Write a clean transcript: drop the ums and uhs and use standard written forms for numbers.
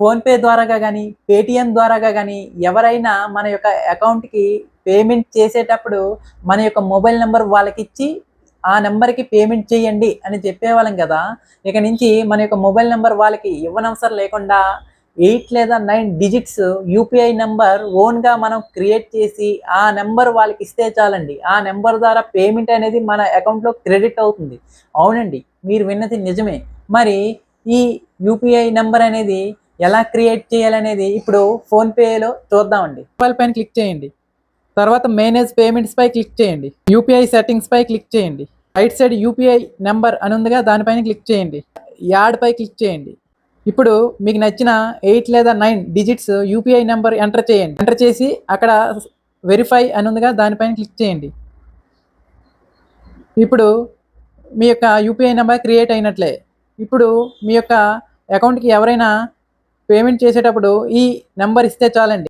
PhonePe ద్వారాగా కానీ Paytm ద్వారాగా కానీ ఎవరైనా మన యొక్క అకౌంట్కి పేమెంట్ చేసేటప్పుడు మన యొక్క మొబైల్ నెంబర్ వాళ్ళకి ఇచ్చి ఆ నెంబర్కి పేమెంట్ చేయండి అని చెప్పేవాళ్ళం కదా. ఇక నుంచి మన యొక్క మొబైల్ నెంబర్ వాళ్ళకి ఇవ్వనవసరం లేకుండా 8 లేదా 9 డిజిట్స్ యూపీఐ నెంబర్ ఓన్గా మనం క్రియేట్ చేసి ఆ నెంబర్ వాళ్ళకి ఇస్తే చాలండి. ఆ నెంబర్ ద్వారా పేమెంట్ అనేది మన అకౌంట్లో క్రెడిట్ అవుతుంది. అవునండి, మీరు విన్నది నిజమే. మరి ఈ యూపీఐ నెంబర్ అనేది ఎలా క్రియేట్ చేయాలనేది ఇప్పుడు ఫోన్పేలో చూద్దామండి. మొబైల్ పైన క్లిక్ చేయండి. తర్వాత మేనేజ్ పేమెంట్స్ పై క్లిక్ చేయండి. యూపీఐ సెట్టింగ్స్ పై క్లిక్ చేయండి. రైట్ సైడ్ యూపీఐ నెంబర్ అని ఉందిగా, దానిపైన క్లిక్ చేయండి. యాడ్ పై క్లిక్ చేయండి. ఇప్పుడు మీకు నచ్చిన 8 లేదా 9 డిజిట్స్ యూపీఐ నెంబర్ ఎంటర్ చేయండి. ఎంటర్ చేసి అక్కడ వెరిఫై అని ఉందిగా, దానిపైన క్లిక్ చేయండి. ఇప్పుడు మీ యొక్క యూపీఐ నెంబర్ క్రియేట్ అయినట్లే. ఇప్పుడు మీ యొక్క అకౌంట్కి ఎవరైనా పేమెంట్ చేసేటప్పుడు ఈ నెంబర్ ఇస్తే చాలండి.